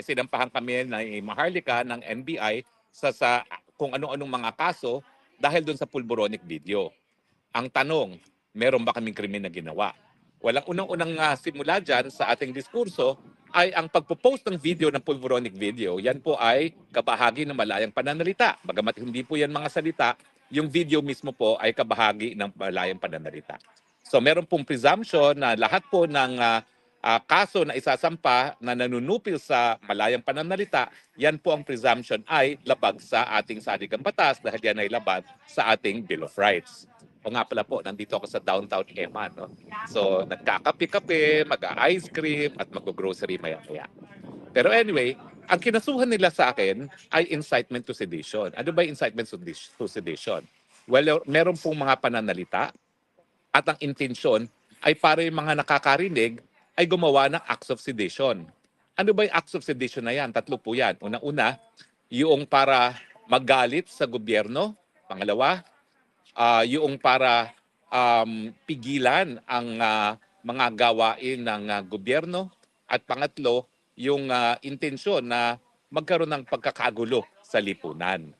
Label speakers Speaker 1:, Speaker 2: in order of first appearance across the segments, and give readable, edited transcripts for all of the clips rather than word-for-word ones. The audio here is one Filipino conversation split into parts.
Speaker 1: sinampahan kami ng Maharlika ng NBI sa kung ano-anong mga kaso dahil doon sa pulboronic video. Ang tanong, meron ba kaming krimen na ginawa? Walang unang-unang simula dyan sa ating diskurso ay ang pagpo-post ng video ng pulboronic video. Yan po ay kabahagi ng malayang pananalita. Bagamat hindi po yan mga salita, yung video mismo po ay kabahagi ng malayang pananalita. So meron pong presumption na lahat po ng kaso na isasampa na nanunupil sa malayang pananalita, yan po ang presumption ay labag sa ating saligang batas dahil yan ay labag sa ating Bill of Rights. O nga pala po, nandito ako sa downtown Eman. No? So, nagkakape-kape, mag-ice cream, at mag-grocery maya-maya. Pero anyway, ang kinasuhan nila sa akin ay incitement to sedition. Ano ba yung incitement to sedition? Well, meron pong mga pananalita at ang intensyon ay para yung mga nakakarinig ay gumawa ng acts of sedition. Ano ba yung acts of sedition na yan? Tatlo po yan. Una-una, yung para magalit sa gobyerno. Pangalawa, yung para pigilan ang mga gawain ng gobyerno. At pangatlo, yung intensyon na magkaroon ng pagkakagulo sa lipunan.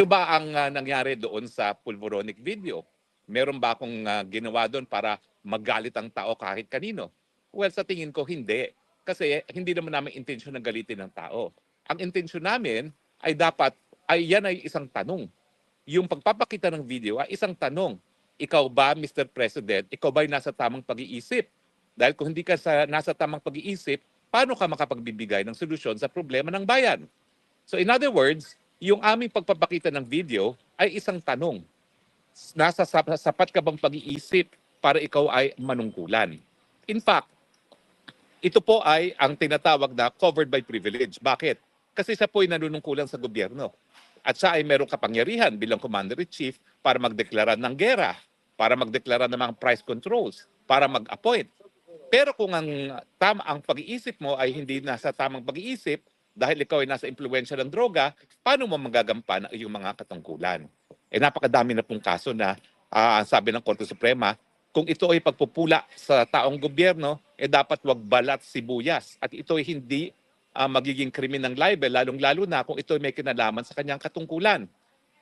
Speaker 1: Ano ba ang nangyari doon sa pulboronic video? Meron ba akong ginawa doon para magalit ang tao kahit kanino? Well, sa tingin ko hindi. Kasi hindi naman namin intensyon na galitin ng tao. Ang intensyon namin ay dapat, yan ay isang tanong. Yung pagpapakita ng video ay isang tanong. Ikaw ba, Mr. President, ikaw ba ay nasa tamang pag-iisip? Dahil kung hindi ka nasa tamang pag-iisip, paano ka makapagbibigay ng solusyon sa problema ng bayan? So in other words, yung aming pagpapakita ng video ay isang tanong. Nasa sapat ka bang pag-iisip para ikaw ay manungkulan? In fact, ito po ay ang tinatawag na covered by privilege. Bakit? Kasi siya po ay nanunungkulan sa gobyerno. At siya ay merong kapangyarihan bilang Commander-in-Chief para magdeklara ng gera, para magdeklara ng mga price controls, para mag-appoint. Pero kung ang pag-iisip mo ay hindi nasa tamang pag-iisip, dahil ikaw ay nasa impluwensya ng droga, paano mo magagampan ang iyong mga katungkulan? Napakadami na pong kaso na sabi ng Korte Suprema, kung ito ay pagpupula sa taong gobyerno, dapat wag balat sibuyas. At ito ay hindi magiging krimen ng libel, lalong-lalo na kung ito ay may kinalaman sa kanyang katungkulan.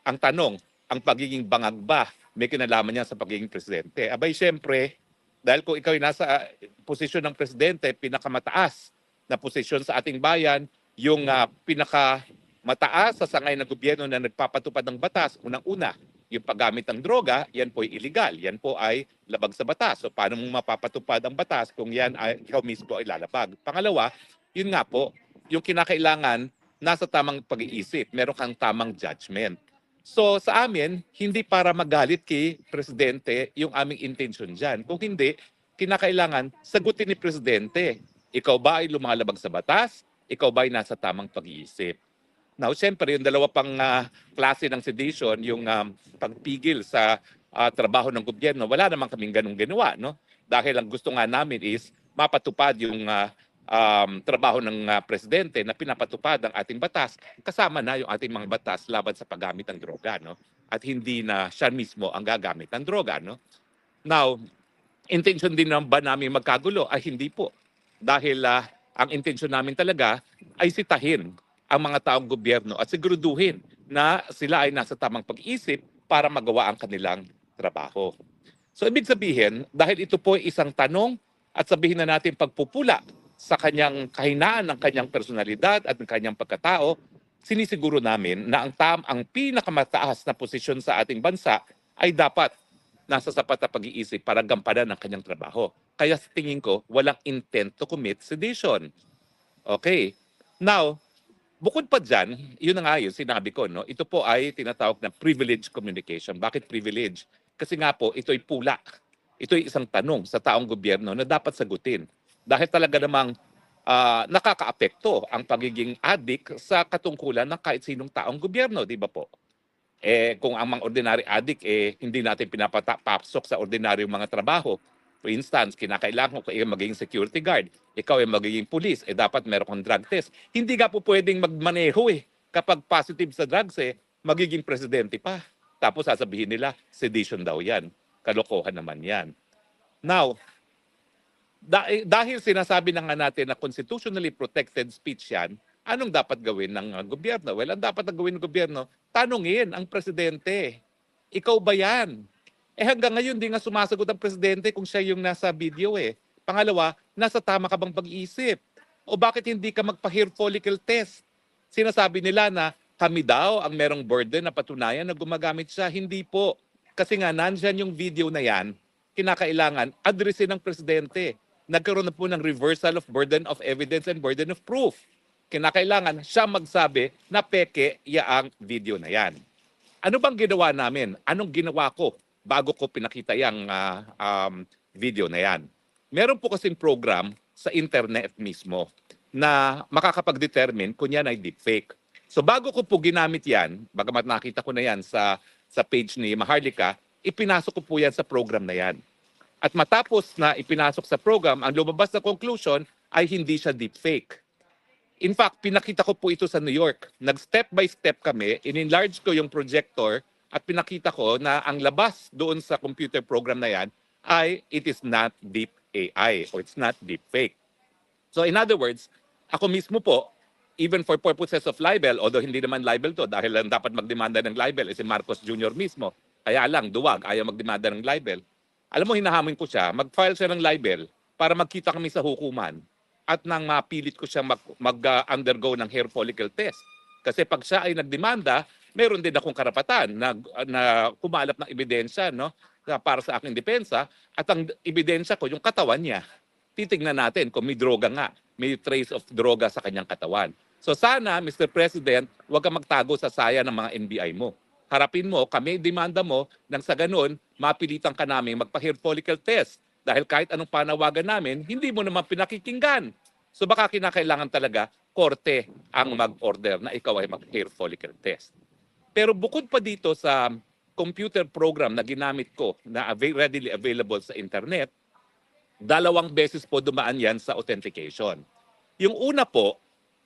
Speaker 1: Ang tanong, ang pagiging bangag ba may kinalaman niya sa pagiging presidente? Abay, syempre, dahil kung ikaw ay nasa posisyon ng presidente, pinakamataas na posisyon sa ating bayan, yung pinakamataas sa sangay ng gobyerno na nagpapatupad ng batas, unang-una, yung paggamit ng droga, yan po ay illegal. Yan po ay labag sa batas. So paano mo mapapatupad ang batas kung yan ay ikaw mismo ay lalabag? Pangalawa, yun nga po, yung kinakailangan nasa tamang pag-iisip, meron kang tamang judgment. So sa amin, hindi para magalit kay Presidente yung aming intention dyan. Kung hindi, kinakailangan sagutin ni Presidente, ikaw ba ay lumalabag sa batas? Ikaw ba ay nasa tamang pag-iisip? Now, siyempre, yung dalawa pang klase ng sedition, yung pagpigil sa trabaho ng gobyerno, wala naman kaming ganung ginawa, no? Dahil ang gusto nga namin is mapatupad yung trabaho ng presidente na pinapatupad ang ating batas, kasama na yung ating mga batas laban sa paggamit ng droga, no? At hindi na siya mismo ang gagamit ng droga, no? Now, intention din naman ba namin magkagulo? Ay hindi po. Dahil ang intensyon namin talaga ay sitahin ang mga taong gobyerno at siguraduhin na sila ay nasa tamang pag-iisip para magawa ang kanilang trabaho. So ibig sabihin, dahil ito po ay isang tanong at sabihin na natin pagpupula sa kanyang kahinaan ng kanyang personalidad at ng kanyang pagkatao, sinisiguro namin na ang pinakamataas na posisyon sa ating bansa ay dapat nasa sapat na pag-iisip para gampanan ang kanyang trabaho. Kaya sa tingin ko, walang intent to commit sedition. Okay. Now, bukod pa dyan, yun na nga yun, sinabi ko, no? Ito po ay tinatawag na privilege communication. Bakit privilege? Kasi nga po, ito ay pula. Ito ay isang tanong sa taong gobyerno na dapat sagutin. Dahil talaga namang nakakaapekto ang pagiging addict sa katungkulan ng kahit sinong taong gobyerno, di ba po? Kung ang mga ordinary addict, hindi natin pinapapasok sa ordinaryong mga trabaho. For instance, kinakailangan ko magiging security guard, ikaw ay magiging police, dapat meron kang drug test. Hindi ka po pwedeng magmaneho kapag positive sa drugs, magiging presidente pa. Tapos sasabihin nila, sedition daw yan. Kalokohan naman yan. Now, Dahil sinasabi na nga natin na constitutionally protected speech yan, anong dapat gawin ng gobyerno? Well, ang dapat na gawin ng gobyerno, tanungin ang presidente. Ikaw ba yan? Hanggang ngayon, di nga sumasagot ang presidente kung siya yung nasa video eh. Pangalawa, nasa tama ka bang pag-iisip? O bakit hindi ka magpa-hair follicle test? Sinasabi nila na kami daw ang merong burden na patunayan na gumagamit siya. Hindi po. Kasi nga, nandyan yung video na yan, kinakailangan addressin ng presidente. Nagkaroon na po ng reversal of burden of evidence and burden of proof. Kinakailangan siya magsabi na peke yaang video na yan. Ano bang ginawa namin? Anong ginawa ko bago ko pinakita yung video na yan? Meron po kasing program sa internet mismo na makakapag-determine kung yan ay deepfake. So bago ko po ginamit yan, bagamat nakita ko na yan sa page ni Maharlika, ipinasok ko po yan sa program na yan. At matapos na ipinasok sa program, ang lumabas na conclusion ay hindi siya deepfake. In fact, pinakita ko po ito sa New York. Nag-step by step kami, in-enlarge ko yung projector at pinakita ko na ang labas doon sa computer program na yan ay it is not deep AI or it's not deepfake. So in other words, ako mismo po, even for purposes of libel, although hindi naman libel to dahil lang dapat magdemanda ng libel si Marcos Jr. mismo, kaya lang duwag, ayaw magdemanda ng libel. Alam mo, hinahamon ko siya, mag-file siya ng libel para magkita kami sa hukuman at nang mapilit ko siya mag-undergo ng hair follicle test. Kasi pag siya ay nagdemanda, meron din akong karapatan na kumalap ng ebidensya, no, para sa aking depensa, at ang ebidensya ko, yung katawan niya. Titignan natin kung may droga nga, may trace of droga sa kanyang katawan. So sana, Mr. President, huwag kang magtago sa saya ng mga NBI mo. Harapin mo, kami demanda mo, nang sa ganun, mapilitan ka namin magpa-hair follicle test. Dahil kahit anong panawagan namin, hindi mo naman pinakikinggan. So baka kinakailangan talaga, korte ang mag-order na ikaw ay mag-hair follicle test. Pero bukod pa dito sa computer program na ginamit ko na readily available sa internet, 2 beses po dumaan yan sa authentication. Yung una po,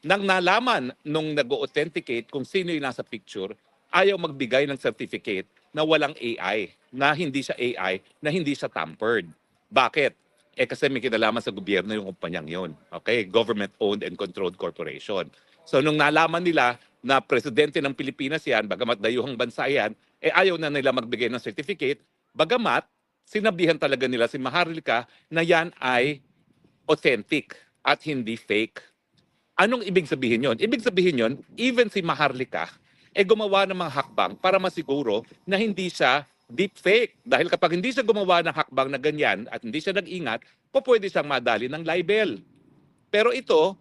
Speaker 1: nang nalaman nung nag-authenticate kung sino yung nasa picture, ayaw magbigay ng certificate na walang AI, na hindi siya AI, na hindi siya tampered. Bakit? Kasi may kinalaman sa gobyerno yung kumpanyang yun. Okay? Government-owned and controlled corporation. So nung nalaman nila na presidente ng Pilipinas yan, bagamat dayuhang bansa yan, ayaw na nila magbigay ng certificate, bagamat sinabihan talaga nila si Maharlika na yan ay authentic at hindi fake. Anong ibig sabihin yon? Ibig sabihin yon, even si Maharlika, gumawa ng mga hakbang para masiguro na hindi siya deepfake. Dahil kapag hindi siya gumawa ng hakbang na ganyan at hindi siya nag-ingat, pwede siyang madali ng libel. Pero ito,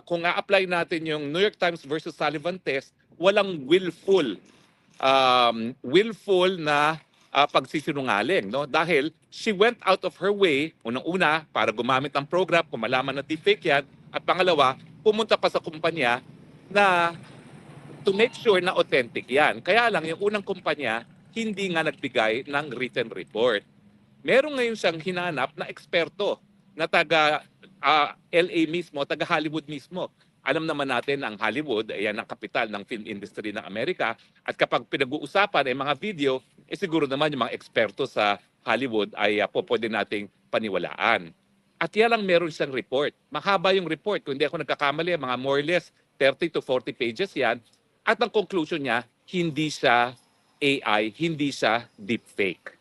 Speaker 1: kung a-apply natin yung New York Times versus Sullivan test, walang willful na pagsisinungaling, no? Dahil she went out of her way, unang-una, para gumamit ng program kung malaman na deepfake yan, at pangalawa, pumunta pa sa kumpanya na to make sure na authentic yan. Kaya lang, yung unang kumpanya, hindi nga nagbigay ng written report. Meron ngayon siyang hinanap na eksperto na taga LA mismo, taga Hollywood mismo. Alam naman natin ang Hollywood, yan ang kapital ng film industry ng Amerika. At kapag pinag-uusapan ay mga video, siguro naman yung mga eksperto sa Hollywood ay pwede nating paniwalaan. At yan lang meron siyang report. Mahaba yung report. Kung hindi ako nagkakamali, mga more or less 30 to 40 pages yan. At ang conclusion niya, hindi siya AI, hindi siya deepfake.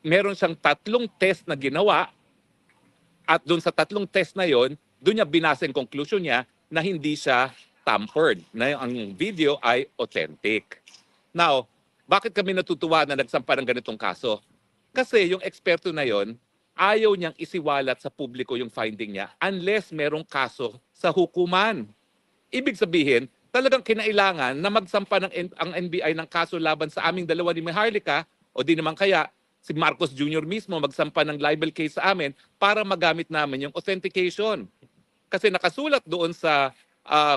Speaker 1: Meron siyang 3 test na ginawa at doon sa 3 test na yon, doon niya binasa yung conclusion niya na hindi siya tampered, na ang video ay authentic. Now, bakit kami natutuwa na nagsampa ng ganitong kaso? Kasi yung eksperto na yon, ayaw niyang isiwalat sa publiko yung finding niya unless merong kaso sa hukuman. Ibig sabihin, talagang kinailangan na magsampa ang NBI ng kaso laban sa aming dalawa ni Maharlika o di naman kaya si Marcos Jr. mismo magsampa ng libel case sa amin para magamit namin yung authentication. Kasi nakasulat doon sa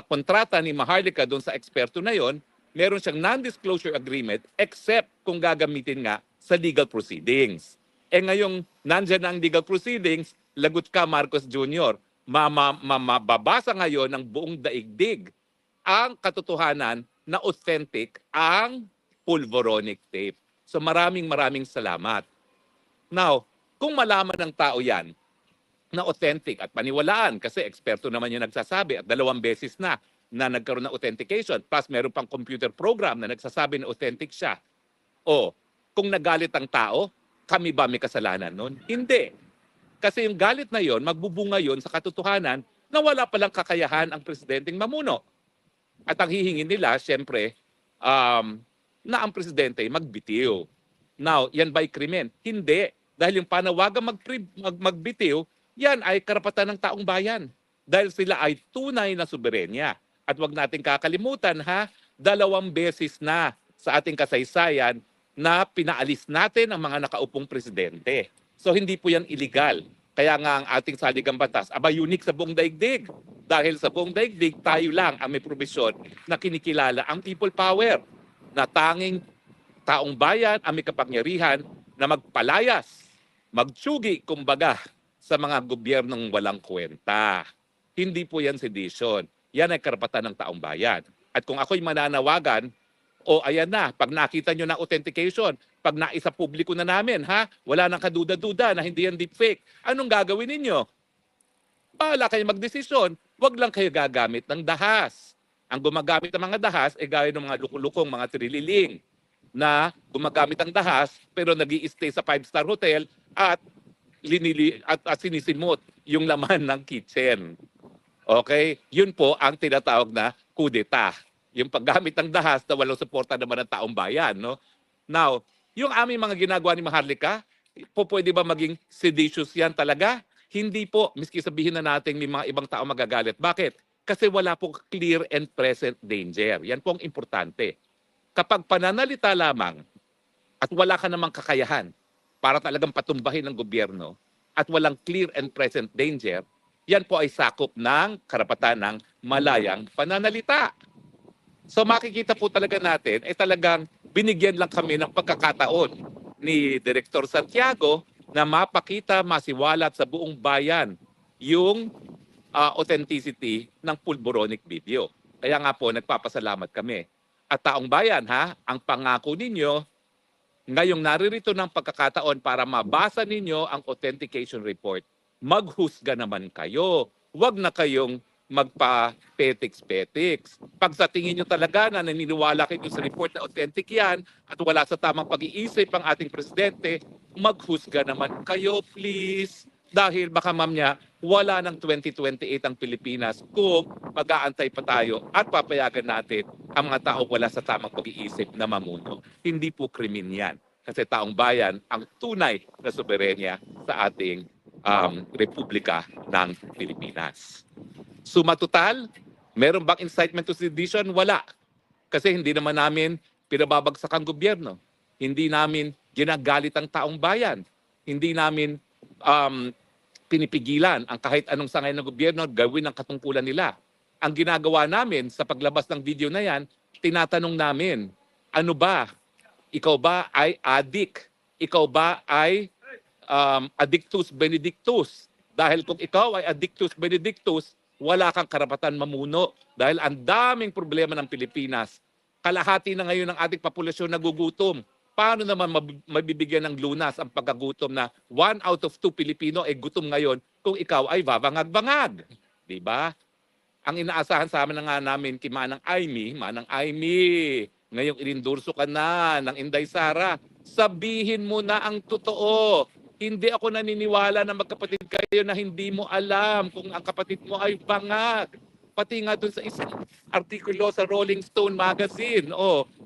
Speaker 1: kontrata ni Maharlika doon sa eksperto na yon, meron siyang non-disclosure agreement except kung gagamitin nga sa legal proceedings. Ngayong nandyan na ang legal proceedings, lagot ka Marcos Jr. Mababasa ngayon ng buong daigdig ang katotohanan na authentic ang pulvoronic tape. So maraming salamat. Now, kung malaman ng tao yan, na authentic at paniwalaan kasi eksperto naman yung nagsasabi at 2 beses na nagkaroon ng authentication plus meron pang computer program na nagsasabi na authentic siya. O, kung nagalit ang tao, kami ba may kasalanan nun? Hindi. Kasi yung galit na yon, magbubunga yon sa katotohanan na wala palang kakayahan ang presidenteng mamuno. At ang hihingin nila, syempre, na ang presidente magbitiw. Now, yan ba'y krimen? Hindi. Dahil yung panawagan magbitiw, yan ay karapatan ng taong bayan. Dahil sila ay tunay na soberenya. At wag nating kakalimutan ha, 2 beses na sa ating kasaysayan na pinaalis natin ang mga nakaupong presidente. So hindi po yan illegal. Kaya nga ang ating saligang batas, unique sa buong daigdig. Dahil sa buong daigdig, tayo lang ang may probisyon na kinikilala ang people power na tanging taong bayan ang may kapangyarihan na magpalayas, magtsugi, kumbaga, sa mga gobyernong walang kwenta. Hindi po yan sedition. Yan ay karapatan ng taong bayan. At kung ako'y mananawagan, ayan na, pag nakita nyo na authentication, pag naisa publiko na namin, wala nang kaduda-duda na hindi yan deepfake, anong gagawin ninyo? Bahala kayo magdesisyon, wag lang kayo gagamit ng dahas. Ang gumagamit ng mga dahas ay gaya ng mga lukulukong, mga trililing na gumagamit ng dahas pero nag-i-stay sa 5-star hotel at sinisimot yung laman ng kitchen. Okay? Yun po ang tinatawag na kudeta. Yung paggamit ng dahas na walang suporta naman ng taong bayan. No? Now, yung aming mga ginagawa ni Maharlika, pwede ba maging seditious yan talaga? Hindi po, miski sabihin na natin may mga ibang tao magagalit. Bakit? Kasi wala po clear and present danger. Yan po ang importante. Kapag pananalita lamang at wala ka namang kakayahan para talagang patumbahin ng gobyerno at walang clear and present danger, yan po ay sakop ng karapatan ng malayang pananalita. So makikita po talaga natin, talagang binigyan lang kami ng pagkakataon ni Director Santiago na mapakita, masiwalat sa buong bayan yung authenticity ng pulboronic video. Kaya nga po, nagpapasalamat kami. At taong bayan, ang pangako ninyo, ngayong naririto ng pagkakataon para mabasa ninyo ang authentication report, maghusga naman kayo. Huwag na kayong magpa-petiks-petiks. Pag sa tingin nyo talaga na naniniwala kayo sa report na authentic yan at wala sa tamang pag-iisip ang ating presidente, maghusga naman kayo, please. Dahil baka mamya, wala ng 2028 ang Pilipinas kung mag-aantay pa tayo at papayagan natin ang mga tao wala sa tamang pag-iisip na mamuno. Hindi po krimen yan. Kasi taong bayan ang tunay na soberenya sa ating Republika ng Pilipinas. Suma total, meron bang incitement to sedition? Wala. Kasi hindi naman namin pinababagsak ang gobyerno. Hindi namin ginagalit ang taong bayan. Hindi namin pinipigilan ang kahit anong sangay ng gobyerno gawin ang katungkulan nila. Ang ginagawa namin sa paglabas ng video na yan, tinatanong namin, ano ba? Ikaw ba ay addict? Ikaw ba ay addictus benedictus? Dahil kung ikaw ay addictus benedictus, wala kang karapatan mamuno. Dahil ang daming problema ng Pilipinas. Kalahati na ngayon ng ating populasyon nagugutom. Paano naman mabibigyan ng lunas ang pagkagutom na 1 out of 2 Pilipino ay gutom ngayon kung ikaw ay babangag-bangag? Diba? Ang inaasahan sa amin na nga namin kay Manang Aimee, ngayong inindurso ka na ng Inday Sara, sabihin mo na ang totoo. Hindi ako naniniwala na magkapatid kayo na hindi mo alam kung ang kapatid mo ay bangag. Pati nga dun sa isang artikulo sa Rolling Stone magazine,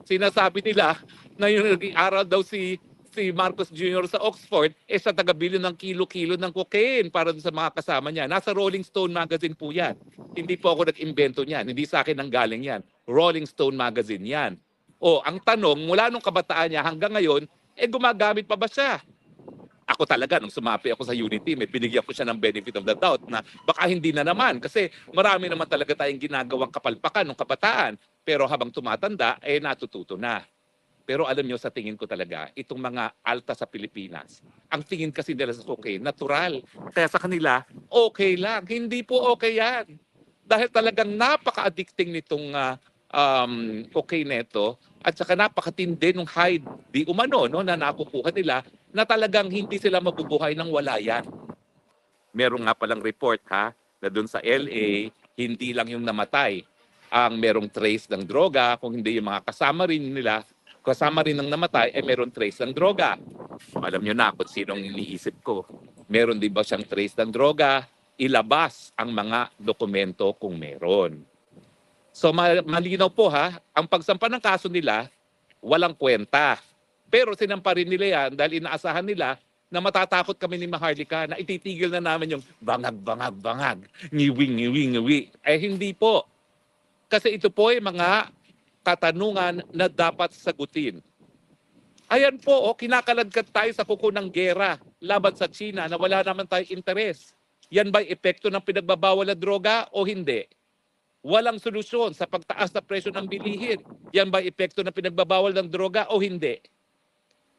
Speaker 1: sinasabi nila na yung nag-aaral daw si Marcos Jr. sa Oxford, sa taga-bilyon ng kilo-kilo ng cocaine para dun sa mga kasama niya. Nasa Rolling Stone magazine po yan. Hindi po ako nag-imbento niyan. Hindi sa akin nanggaling yan. Rolling Stone magazine yan. Ang tanong, mula nung kabataan niya hanggang ngayon, gumagamit pa ba siya? Ako talaga, nung sumapi ako sa Unity, may binigyan ko siya ng benefit of the doubt na baka hindi na naman kasi marami naman talaga tayong ginagawang kapalpakan ng kabataan. Pero habang tumatanda, natututo na. Pero alam nyo, sa tingin ko talaga, itong mga alta sa Pilipinas, ang tingin kasi nila sa cocaine, natural. Kaya sa kanila, okay lang. Hindi po okay yan. Dahil talagang napaka-addicting nitong cocaine neto at saka napakatindi ng high di umano na nakukuha nila na talagang hindi sila mabubuhay ng wala yan. Meron nga palang report ha, na doon sa LA, hindi lang yung namatay ang merong trace ng droga, kung hindi yung mga kasama rin ng namatay, meron trace ng droga. Alam nyo na kung sinong iniisip ko. Meron din ba siyang trace ng droga? Ilabas ang mga dokumento kung meron. So malinaw po ha, ang pagsampa ng kaso nila, walang kwenta. Pero sinampa rin nila yan dahil inaasahan nila na matatakot kami ni Maharlika na ititigil na namin yung bangag, ngiwi. Eh hindi po. Kasi ito po ay mga katanungan na dapat sagutin. Ayan po, kinakaladkad tayo sa kuko ng gera laban sa China na wala naman tayong interes. Yan ba'y epekto ng pinagbabawal na droga o hindi? Walang solusyon sa pagtaas na presyo ng bilihin. Yan ba'y epekto ng pinagbabawal ng droga o hindi?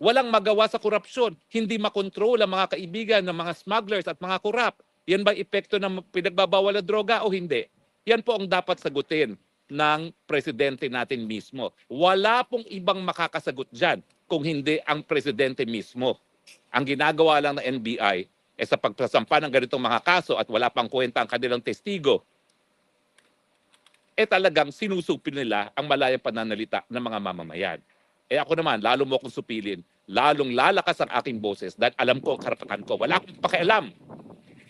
Speaker 1: Walang magawa sa korupsyon. Hindi makontrol ang mga kaibigan ng mga smugglers at mga korap. Yan ba'y epekto ng pinagbabawal na droga o hindi? Yan po ang dapat sagutin ng presidente natin mismo. Wala pong ibang makakasagot dyan kung hindi ang presidente mismo. Ang ginagawa lang ng NBI sa pagsasampa ng ganitong mga kaso at wala pang kwenta ang kanilang testigo, talagang sinusupil nila ang malayang pananalita ng mga mamamayan. Ako naman, lalo mo akong supilin, lalong lalakas ang aking boses dahil alam ko ang karapatan ko. Wala akong pakialam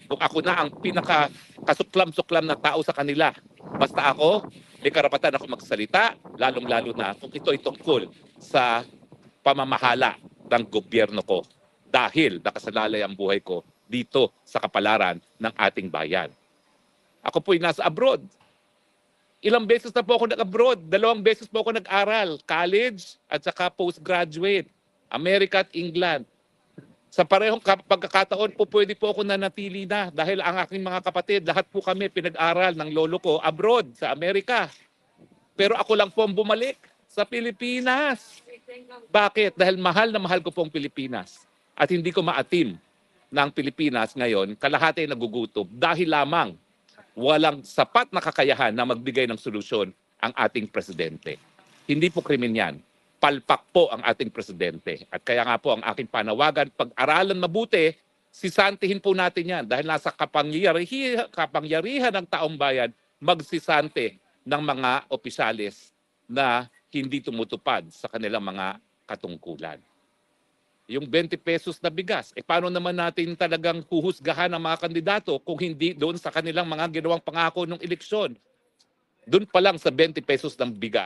Speaker 1: kung ako na ang pinaka-kasuklam-suklam na tao sa kanila. Basta ako, may karapatan ako magsalita, lalong-lalo na kung ito'y tungkol sa pamamahala ng gobyerno ko dahil nakasalalay ang buhay ko dito sa kapalaran ng ating bayan. Ako po'y nasa abroad. Ilang beses na po ako nag-abroad. 2 beses po ako nag-aral. College at saka postgraduate. America at England. Sa parehong pagkakataon po pwede po ako nanatili na dahil ang aking mga kapatid, lahat po kami pinag-aral ng lolo ko abroad sa Amerika. Pero ako lang po ang bumalik sa Pilipinas. Bakit? Dahil mahal na mahal ko po ang Pilipinas. At hindi ko maatim ng Pilipinas ngayon, kalahati nagugutom dahil lamang walang sapat na kakayahan na magbigay ng solusyon ang ating presidente. Hindi po krimen yan. Palpak po ang ating presidente. At kaya nga po ang aking panawagan, pag-aralan mabuti, sisantihin po natin yan dahil nasa kapangyarihan ng taong bayan magsisante ng mga opisyalis na hindi tumutupad sa kanilang mga katungkulan. Yung 20 pesos na bigas, paano naman natin talagang huhusgahan ang mga kandidato kung hindi doon sa kanilang mga ginawang pangako ng eleksyon? Doon pa lang sa 20 pesos ng bigas.